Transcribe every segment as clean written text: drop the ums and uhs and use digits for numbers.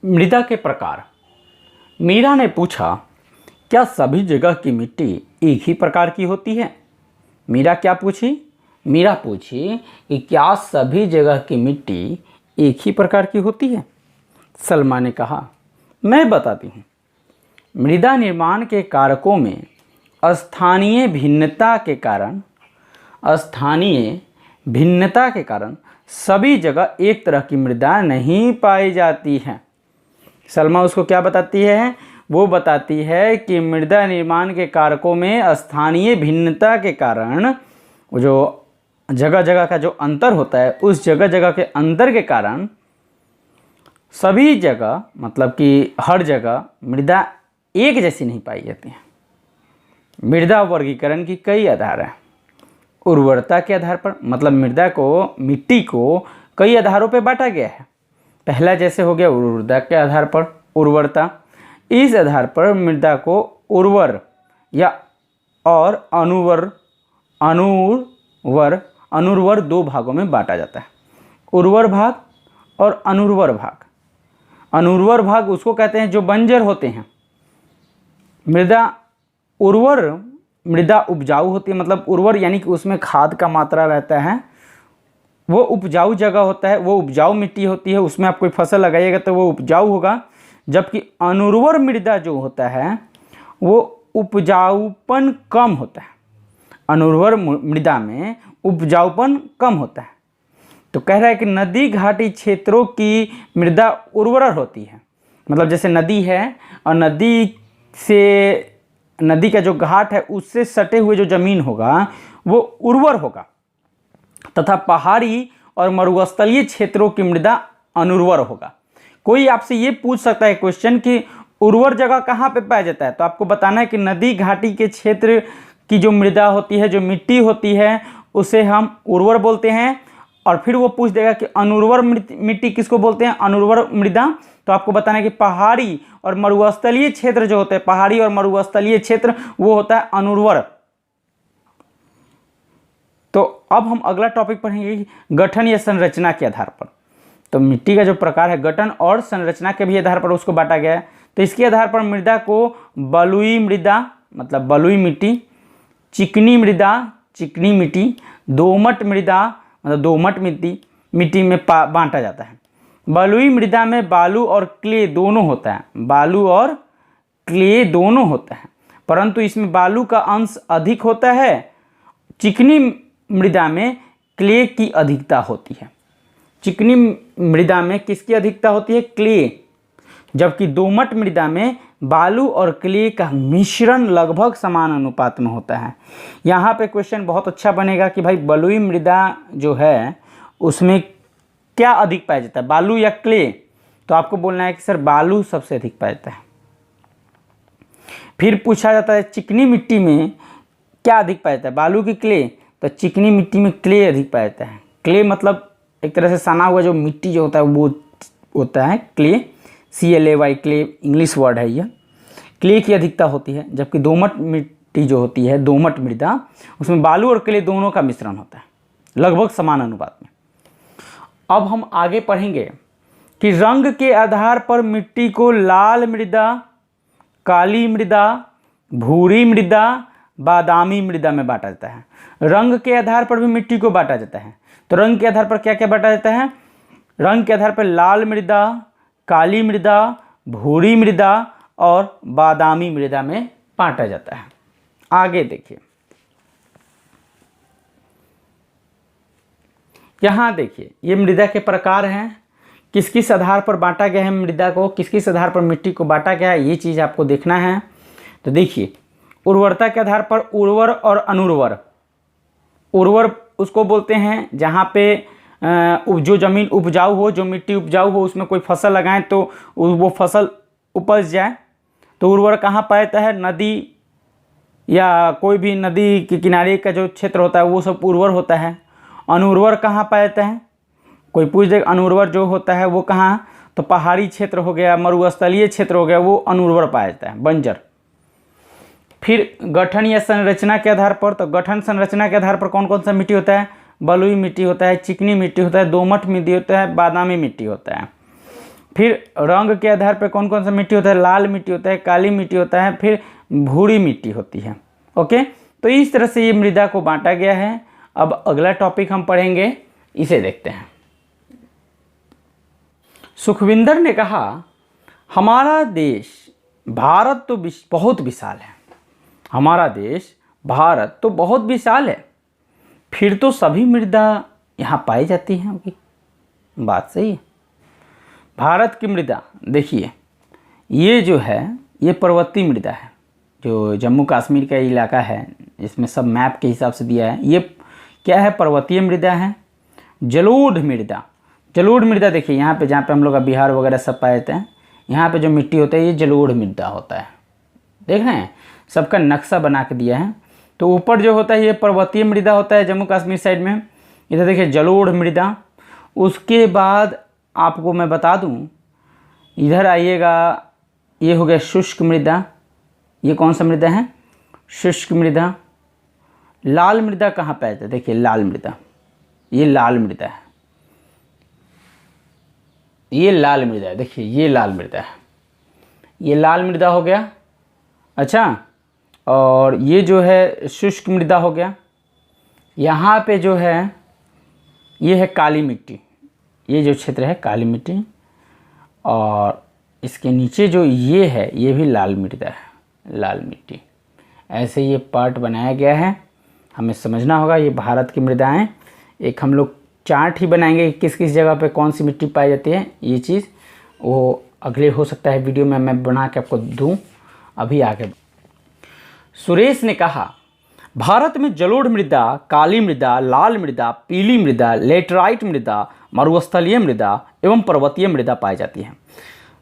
मृदा के प्रकार। मीरा ने पूछा, क्या सभी जगह की मिट्टी एक ही प्रकार की होती है? मीरा पूछी कि क्या सभी जगह की मिट्टी एक ही प्रकार की होती है? सलमा ने कहा, मैं बताती हूँ। मृदा निर्माण के कारकों में स्थानीय भिन्नता के कारण सभी जगह एक तरह की मृदा नहीं पाई जाती है। सलमा उसको क्या बताती है? वो बताती है कि मृदा निर्माण के कारकों में स्थानीय भिन्नता के कारण जो जगह जगह का जो अंतर होता है, उस जगह जगह के अंतर के कारण सभी जगह, मतलब कि हर जगह मृदा एक जैसी नहीं पाई जाती है। मृदा वर्गीकरण की कई आधार हैं। उर्वरता के आधार पर, मतलब मिट्टी को कई आधारों पर बांटा गया है। पहला जैसे हो गया उर्वरता के आधार पर उर्वरता। इस आधार पर मृदा को उर्वर या और अनुर्वर दो भागों में बांटा जाता है, उर्वर भाग और अनुर्वर भाग। अनुर्वर भाग उसको कहते हैं जो बंजर होते हैं। मृदा उपजाऊ होती है, मतलब उर्वर यानी कि उसमें खाद का मात्रा रहता है, वो उपजाऊ जगह होता है, वो उपजाऊ मिट्टी होती है, उसमें आप कोई फसल लगाइएगा तो वो उपजाऊ होगा। जबकि अनुर्वर मृदा जो होता है वो उपजाऊपन कम होता है। अनुर्वर मृदा में उपजाऊपन कम होता है। तो कह रहा है कि नदी घाटी क्षेत्रों की मृदा उर्वर होती है, मतलब जैसे नदी है और नदी का जो घाट है उससे सटे हुए जो जमीन होगा वो उर्वर होगा, तथा पहाड़ी और मरुस्थलीय क्षेत्रों की मृदा अनुर्वर होगा। कोई आपसे ये पूछ सकता है क्वेश्चन कि उर्वर जगह कहाँ पे पाया जाता है, तो आपको बताना है कि नदी घाटी के क्षेत्र की जो मृदा होती है, जो मिट्टी होती है, उसे हम उर्वर बोलते हैं। और फिर वो पूछ देगा कि अनुर्वर मिट्टी किसको बोलते हैं, अनुर्वर मृदा, तो आपको बताना है कि पहाड़ी और मरुस्थलीय क्षेत्र जो होते हैं, पहाड़ी और मरुस्थलीय क्षेत्र, वो होता है अनुर्वर। तो अब हम अगला टॉपिक पढ़ेंगे, गठन या संरचना के आधार पर। तो मिट्टी का जो प्रकार है, गठन और संरचना के भी आधार पर उसको बांटा गया है। तो इसके आधार पर मृदा को बलुई मृदा, मतलब बलुई मिट्टी, चिकनी मृदा, चिकनी मिट्टी, दोमट मृदा, मतलब दोमट मिट्टी में बांटा जाता है। बलुई मृदा में बालू और क्ले दोनों होता है, बालू और क्ले दोनों होता है, परंतु इसमें बालू का अंश अधिक होता है। चिकनी मृदा में क्ले की अधिकता होती है। चिकनी मृदा में किसकी अधिकता होती है, क्ले। जबकि दोमट मृदा में बालू और क्ले का मिश्रण लगभग समान अनुपात में होता है। यहाँ पे क्वेश्चन बहुत अच्छा बनेगा कि भाई बलुई मृदा जो है उसमें क्या अधिक पाया जाता है, बालू या क्ले? तो आपको बोलना है कि सर बालू सबसे अधिक पाया जाता है। फिर पूछा जाता है चिकनी मिट्टी में क्या अधिक पाया जाता है, बालू की क्ले? तो चिकनी मिट्टी में क्ले अधिक पाया जाता है। क्ले मतलब एक तरह से सना हुआ जो मिट्टी जो होता है वो होता है clay, CLAY, clay English word है यह। क्ले की अधिकता होती है। जबकि दोमट मिट्टी जो होती है, दोमट मृदा, उसमें बालू और क्ले दोनों का मिश्रण होता है लगभग समान अनुपात में। अब हम आगे पढ़ेंगे कि रंग के आधार पर मिट्टी को लाल मृदा, काली मृदा, भूरी मृदा, बादामी मृदा में बांटा जाता है। रंग के आधार पर भी मिट्टी को बांटा जाता है। तो रंग के आधार पर क्या क्या बांटा जाता है? रंग के आधार पर लाल मृदा, काली मृदा, भूरी मृदा और बादामी मृदा में बांटा जाता है। आगे देखिए, यहाँ देखिए ये मृदा के प्रकार हैं, किस किस आधार पर बांटा गया है मृदा को, किस किस आधार पर मिट्टी को बांटा गया है, ये चीज़ आपको देखना है। तो देखिए, उर्वरता के आधार पर उर्वर और अनुर्वर। उर्वर उसको बोलते हैं जहाँ पे जो ज़मीन उपजाऊ हो, जो मिट्टी उपजाऊ हो, उसमें कोई फसल लगाएं तो वो फसल उपज जाए। तो उर्वर कहाँ पाया जाता है? नदी या कोई भी नदी के किनारे का जो क्षेत्र होता है वो सब उर्वर होता है। अनुर्वर कहाँ पाया जाता है? कोई पूछ दे अनुर्वर जो होता है वो कहाँ? तो पहाड़ी क्षेत्र हो गया, मरुस्थलीय क्षेत्र हो गया, वो अनुर्वर पाया जाता है, बंजर। फिर गठन या संरचना के आधार पर, तो गठन संरचना के आधार पर कौन कौन सा मिट्टी होता है? बलुई मिट्टी होता है, चिकनी मिट्टी होता है, दोमट मिट्टी होता है, बादामी मिट्टी होता है। फिर रंग के आधार पर कौन कौन सा मिट्टी होता है, लाल मिट्टी होता है, काली मिट्टी होता है, फिर भूरी मिट्टी होती है। ओके, तो इस तरह से ये मृदा को बांटा गया है। अब अगला टॉपिक हम पढ़ेंगे, इसे देखते हैं। सुखविंदर ने कहा, हमारा देश भारत तो बहुत विशाल है, हमारा देश भारत तो बहुत विशाल है, फिर तो सभी मृदा यहाँ पाई जाती हैं होगी। बात सही है। भारत की मृदा देखिए, ये जो है ये पर्वतीय मृदा है, जो जम्मू कश्मीर का इलाका है, इसमें सब मैप के हिसाब से दिया है। ये क्या है, पर्वतीय मृदा है। जलोढ़ मृदा, जलोढ़ मृदा देखिए यहाँ पे, जहाँ पे हम लोग बिहार वगैरह सब पाए जाते हैं, यहाँ पे जो मिट्टी होता है ये जलोढ़ मृदा होता है। देख रहे हैं, सबका नक्शा बना के दिया है। तो ऊपर जो होता है ये पर्वतीय मृदा होता है जम्मू कश्मीर साइड में, इधर देखिए जलोढ़ मृदा। उसके बाद आपको मैं बता दूं, इधर आइएगा, ये हो गया शुष्क मृदा। ये कौन सा मृदा है, शुष्क मृदा। लाल मृदा कहाँ पाया जाता है, देखिए लाल मृदा, ये लाल मृदा है, ये लाल मृदा है, देखिए ये लाल मृदा है, ये लाल मृदा हो गया। अच्छा, और ये जो है शुष्क मृदा हो गया। यहाँ पे जो है ये है काली मिट्टी, ये जो क्षेत्र है काली मिट्टी, और इसके नीचे जो ये है ये भी लाल मृदा है, लाल मिट्टी। ऐसे ये पार्ट बनाया गया है, हमें समझना होगा। ये भारत की मृदाएं, एक हम लोग चार्ट ही बनाएंगे कि किस किस जगह पे कौन सी मिट्टी पाई जाती है। ये चीज़ वो अगले हो सकता है वीडियो में मैं बना के आपको दूँ। अभी आगे सुरेश ने कहा, भारत में जलोढ़ मृदा, काली मृदा, लाल मृदा, पीली मृदा, लेटराइट मृदा, मरुस्थलीय मृदा एवं पर्वतीय मृदा पाई जाती है।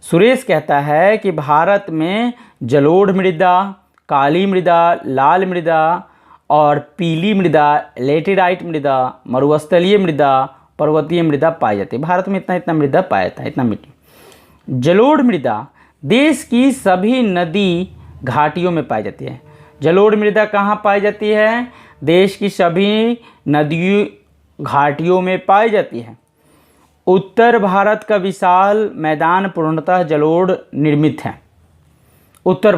सुरेश कहता है कि भारत में जलोढ़ मृदा, काली मृदा, लाल मृदा और पीली मृदा, लेटेराइट मृदा, मरुस्थलीय मृदा, पर्वतीय मृदा पाई जाती है। भारत में इतना इतना मृदा पाया जाता है, इतना मिट्टी। जलोढ़ मृदा देश की सभी नदी घाटियों में पाई जाती है। जलोढ़ मृदा कहाँ पाई जाती है, देश की सभी नदी घाटियों में पाई जाती है। उत्तर भारत का विशाल मैदान पूर्णतः जलोढ़ निर्मित है। उत्तर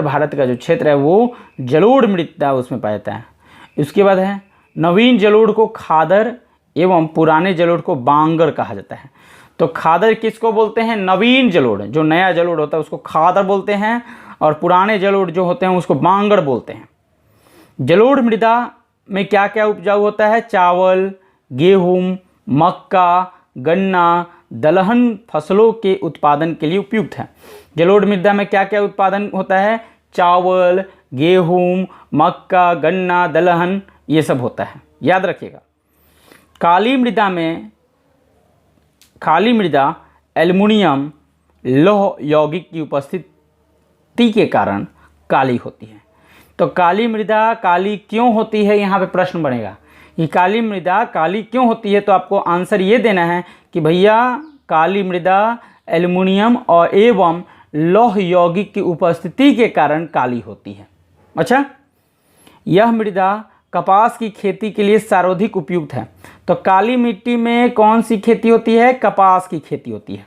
भारत का जो क्षेत्र है वो जलोढ़ मृदा उसमें पाया जाता है। उसके बाद है नवीन जलोढ़ को खादर एवं पुराने जलोढ़ को बांगर कहा जाता है। तो खादर किसको बोलते हैं, नवीन जलोढ़, जो नया जलोढ़ होता है उसको खादर बोलते हैं, और पुराने जलोढ़ जो होते हैं उसको बांगर बोलते हैं। जलोढ़ मृदा में क्या क्या उपजाऊ होता है, चावल, गेहूँ, मक्का, गन्ना, दलहन फसलों के उत्पादन के लिए उपयुक्त है। जलोढ़ मृदा में क्या क्या उत्पादन होता है, चावल, गेहूँ, मक्का, गन्ना, दलहन, ये सब होता है, याद रखिएगा। काली मृदा एल्युमिनियम लौह यौगिक की उपस्थिति के कारण काली होती है। तो काली मृदा काली क्यों होती है, यहाँ पे प्रश्न बनेगा कि काली मृदा काली क्यों होती है। तो आपको आंसर ये देना है कि भैया काली मृदा एल्युमिनियम और एवं लौह यौगिक की उपस्थिति के कारण काली होती है। अच्छा, यह मृदा कपास की खेती के लिए सर्वाधिक उपयुक्त है। तो काली मिट्टी में कौन सी खेती होती है, कपास की खेती होती है।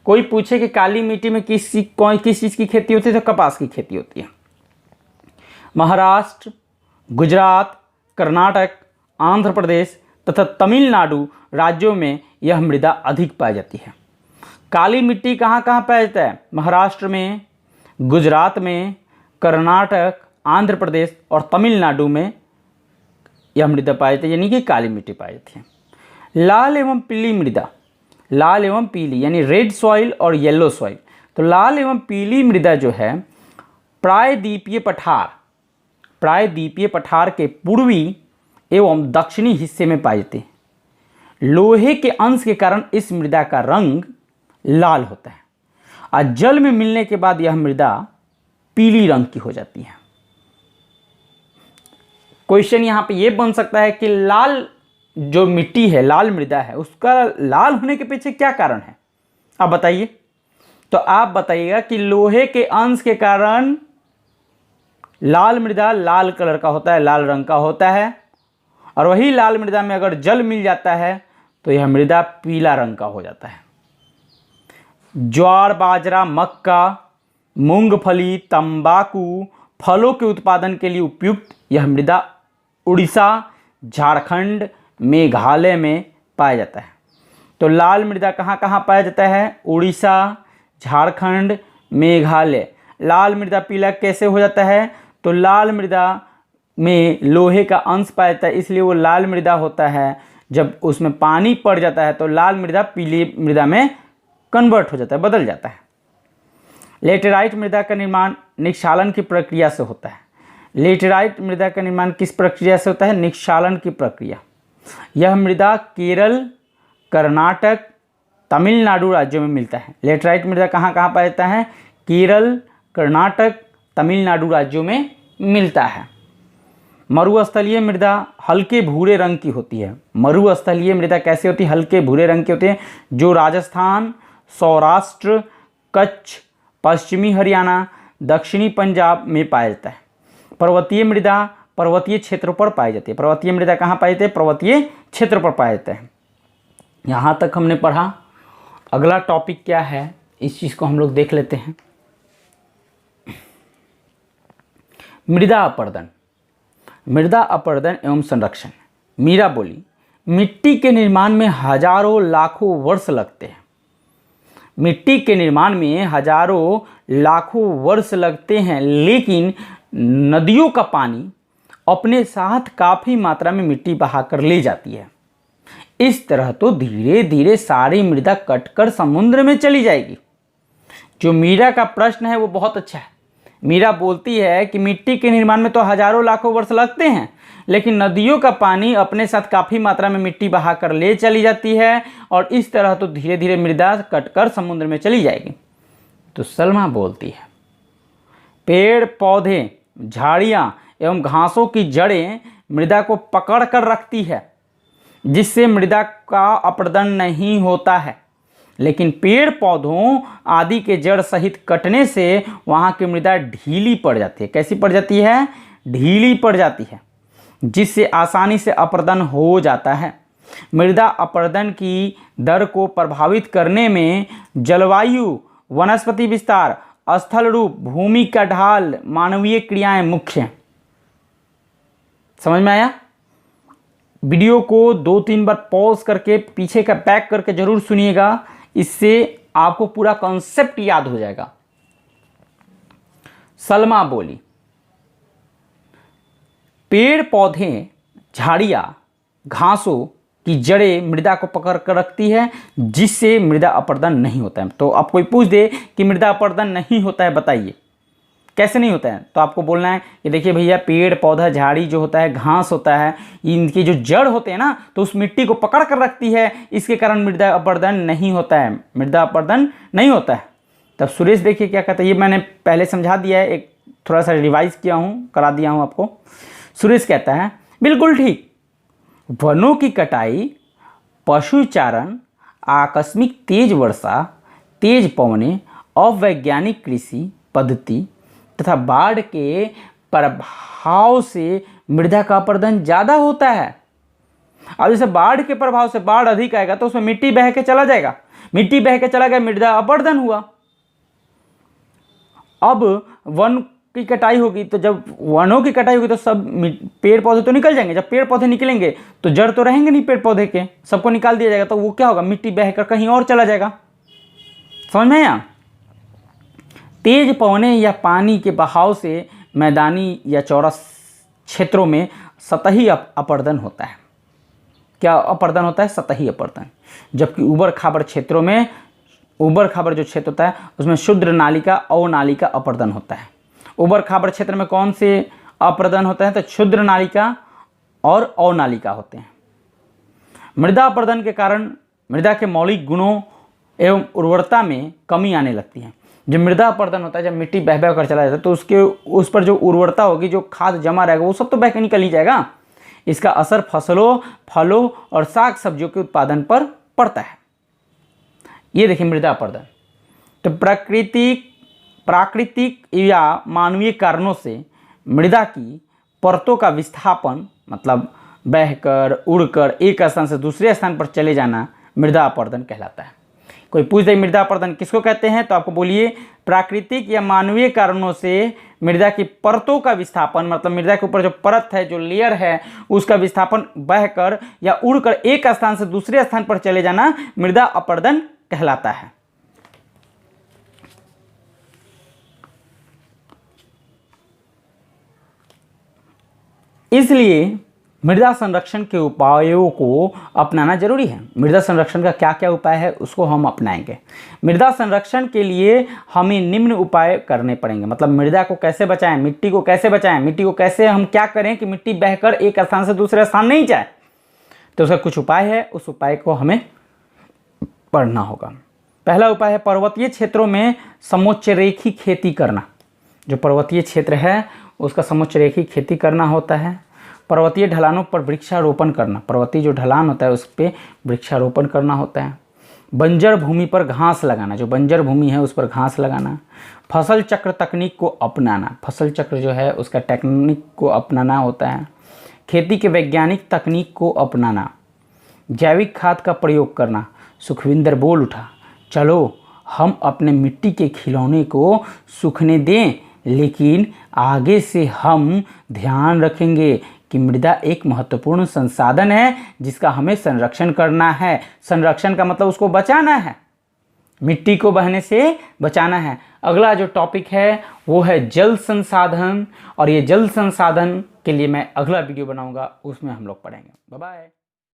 कोई पूछे कि काली मिट्टी में किस चीज़ की खेती होती है, तो कपास की खेती होती है। महाराष्ट्र, गुजरात, कर्नाटक, आंध्र प्रदेश तथा तमिलनाडु राज्यों में यह मृदा अधिक पाई जाती है। काली मिट्टी कहाँ कहाँ पाया जाता है, महाराष्ट्र में, गुजरात में, कर्नाटक, आंध्र प्रदेश और तमिलनाडु में यह मृदा पाई जाती है, यानी कि काली मिट्टी पाई जाती है। लाल एवं पीली मृदा, लाल एवं पीली यानी रेड सॉइल और येलो सॉइल। तो लाल एवं पीली मृदा जो है प्रायद्वीपीय पठार के पूर्वी एवं दक्षिणी हिस्से में पाई जाती है। लोहे के अंश के कारण इस मृदा का रंग लाल होता है और जल में मिलने के बाद यह मृदा पीली रंग की हो जाती है। क्वेश्चन यहाँ पे ये बन सकता है कि लाल जो मिट्टी है, लाल मृदा है, उसका लाल होने के पीछे क्या कारण है, आप बताइए। तो आप बताइएगा कि लोहे के अंश के कारण लाल मृदा लाल कलर का होता है, लाल रंग का होता है, और वही लाल मृदा में अगर जल मिल जाता है तो यह मृदा पीला रंग का हो जाता है। ज्वार, बाजरा, मक्का, मूंगफली, तंबाकू, फलों के उत्पादन के लिए उपयुक्त यह मृदा उड़ीसा, झारखंड, मेघालय में पाया जाता है। तो लाल मृदा कहाँ कहाँ पाया जाता है? उड़ीसा, झारखंड, मेघालय। लाल मृदा पीला कैसे हो जाता है? तो लाल मृदा में लोहे का अंश पाया जाता है, इसलिए वो लाल मृदा होता है। जब उसमें पानी पड़ जाता है तो लाल मृदा पीली मृदा में कन्वर्ट हो जाता है, बदल जाता है। लेटेराइट मृदा का निर्माण निक्षालन की प्रक्रिया से होता है। लेटेराइट मृदा का निर्माण किस प्रक्रिया से होता है? निक्षालन की प्रक्रिया। यह मृदा केरल, कर्नाटक, तमिलनाडु राज्यों में मिलता है। लेटेराइट मृदा कहाँ कहाँ पाया जाता है? केरल, कर्नाटक, तमिलनाडु राज्यों में मिलता है। मरुस्थलीय मृदा हल्के भूरे रंग की होती है। मरुस्थलीय मृदा कैसे होती है? हल्के भूरे रंग की होती है, जो राजस्थान, सौराष्ट्र, कच्छ, पश्चिमी हरियाणा, दक्षिणी पंजाब में पाया जाता है। पर्वतीय मृदा पर्वतीय क्षेत्रों पर पाई जाती है। पर्वतीय मृदा कहाँ पाई जाती है? पर्वतीय क्षेत्र पर पाया जाता है। यहाँ तक हमने पढ़ा। अगला टॉपिक क्या है, इस चीज़ को हम लोग देख लेते हैं। मृदा अपरदन। मृदा अपरदन एवं संरक्षण। मीरा बोली, मिट्टी के निर्माण में हजारों लाखों वर्ष लगते हैं। मिट्टी के निर्माण में हजारों लाखों वर्ष लगते हैं, लेकिन नदियों का पानी अपने साथ काफ़ी मात्रा में मिट्टी बहाकर ले जाती है। इस तरह तो धीरे धीरे सारी मृदा कटकर समुद्र में चली जाएगी। जो मीरा का प्रश्न है वो बहुत अच्छा है। मीरा बोलती है कि मिट्टी के निर्माण में तो हजारों लाखों वर्ष लगते हैं, लेकिन नदियों का पानी अपने साथ काफ़ी मात्रा में मिट्टी बहाकर ले चली जाती है, और इस तरह तो धीरे धीरे मृदा कटकर समुद्र में चली जाएगी। तो सलमा बोलती है, पेड़ पौधे, झाड़ियाँ एवं घासों की जड़ें मृदा को पकड़ कर रखती है, जिससे मृदा का अपरदन नहीं होता है। लेकिन पेड़ पौधों आदि के जड़ सहित कटने से वहाँ की मृदा ढीली पड़ जाती है। कैसी पड़ जाती है? ढीली पड़ जाती है, जिससे आसानी से अपरदन हो जाता है। मृदा अपरदन की दर को प्रभावित करने में जलवायु, वनस्पति विस्तार, स्थल रूप, भूमि का ढाल, मानवीय क्रियाएं मुख्य हैं। समझ में आया? वीडियो को 2-3 बार पॉज करके पीछे का बैक करके जरूर सुनिएगा, इससे आपको पूरा कॉन्सेप्ट याद हो जाएगा। सलमा बोली, पेड़ पौधे, झाड़ियां, घासों की जड़ें मृदा को पकड़ कर रखती है, जिससे मृदा अपरदन नहीं होता है। तो आप कोई पूछ दे कि मृदा अपरदन नहीं होता है, बताइए कैसे नहीं होता है? तो आपको बोलना है कि देखिए भैया, पेड़ पौधा, झाड़ी जो होता है, घास होता है, इनकी जो जड़ होते हैं ना, तो उस मिट्टी को पकड़ कर रखती है, इसके कारण मृदा अपरदन नहीं होता है। मृदा अपरदन नहीं होता है। तब सुरेश देखिए क्या कहता है, ये मैंने पहले समझा दिया है, एक थोड़ा सा रिवाइज किया हूँ, करा दिया हूँ आपको। सुरेश कहता है बिल्कुल ठीक, वनों की कटाई, पशुचारण, आकस्मिक तेज वर्षा, तेज पवनें, अवैज्ञानिक कृषि पद्धति तथा बाढ़ के प्रभाव से मृदा का अपरदन ज़्यादा होता है। अब जैसे बाढ़ के प्रभाव से बाढ़ अधिक आएगा तो उसमें मिट्टी बह के चला जाएगा, मिट्टी बह के चला गया, मृदा अपरदन हुआ। अब वन की कटाई होगी, तो जब वनों की कटाई होगी तो सब पेड़ पौधे तो निकल जाएंगे। जब पेड़ पौधे निकलेंगे तो जड़ तो रहेंगे नहीं पेड़ पौधे के, सबको निकाल दिया जाएगा, तो वो क्या होगा? मिट्टी बहकर कहीं और चला जाएगा। समझ में आया? तेज पवनें या पानी के बहाव से मैदानी या चौड़ा क्षेत्रों में सतही अपरदन होता है। क्या अपरदन होता है? सतही अपरदन। जबकि ऊबड़ खाबड़ क्षेत्रों में, ऊबड़ खाबड़ जो क्षेत्र होता है उसमें शुद्र नालिका, अवनालिका अपरदन होता है। ऊबड़ खाबड़ क्षेत्र में कौन से अपरदन होता है? तो क्षुद्र नालिका और अवनालिका होते हैं। मृदा अपरदन के कारण मृदा के मौलिक गुणों एवं उर्वरता में कमी आने लगती है। जब मृदा अपरदन होता है, जब मिट्टी बह बह कर चला जाता है, तो उसके उस पर जो उर्वरता होगी, जो खाद जमा रहेगा, वो सब तो बह के निकल ही जाएगा। इसका असर फसलों, फलों और साग सब्जियों के उत्पादन पर पड़ता है। ये देखिए मृदा अपरदन। तो प्राकृतिक या मानवीय कारणों से मृदा की परतों का विस्थापन, मतलब बहकर, उड़कर एक स्थान से दूसरे स्थान पर चले जाना, मृदा अपरदन कहलाता है। कोई पूछ दे मृदा अपरदन किसको कहते हैं, तो आपको बोलिए प्राकृतिक या मानवीय कारणों से मृदा की परतों का विस्थापन, मतलब मृदा के ऊपर जो परत है, जो लेयर है, उसका विस्थापन बहकर या उड़कर एक स्थान से दूसरे स्थान पर चले जाना मृदा अपरदन कहलाता है। इसलिए मृदा संरक्षण के उपायों को अपनाना जरूरी है। मृदा संरक्षण का क्या क्या उपाय है उसको हम अपनाएंगे। मृदा संरक्षण के लिए हमें निम्न उपाय करने पड़ेंगे, मतलब मृदा को कैसे बचाएं, मिट्टी को कैसे बचाएं, मिट्टी को कैसे हम क्या करें कि मिट्टी बहकर एक स्थान से दूसरे स्थान नहीं जाए, तो उसका कुछ उपाय है, उस उपाय को हमें पढ़ना होगा। पहला उपाय है पर्वतीय क्षेत्रों में समोच्चरेखी खेती करना। जो पर्वतीय क्षेत्र है उसका समोच्चरेखी खेती करना होता है। पर्वतीय ढलानों पर वृक्षारोपण करना, पर्वतीय जो ढलान होता है उस पर वृक्षारोपण करना होता है। बंजर भूमि पर घास लगाना, जो बंजर भूमि है उस पर घास लगाना। फसल चक्र तकनीक को अपनाना, फसल चक्र जो है उसका टेक्निक को अपनाना होता है। खेती के वैज्ञानिक तकनीक को अपनाना। जैविक खाद का प्रयोग करना। सुखविंदर बोल उठा, चलो हम अपने मिट्टी के खिलौने को सूखने दें, लेकिन आगे से हम ध्यान रखेंगे कि मृदा एक महत्वपूर्ण संसाधन है जिसका हमें संरक्षण करना है। संरक्षण का मतलब उसको बचाना है, मिट्टी को बहने से बचाना है। अगला जो टॉपिक है वो है जल संसाधन, और ये जल संसाधन के लिए मैं अगला वीडियो बनाऊंगा, उसमें हम लोग पढ़ेंगे। Bye bye.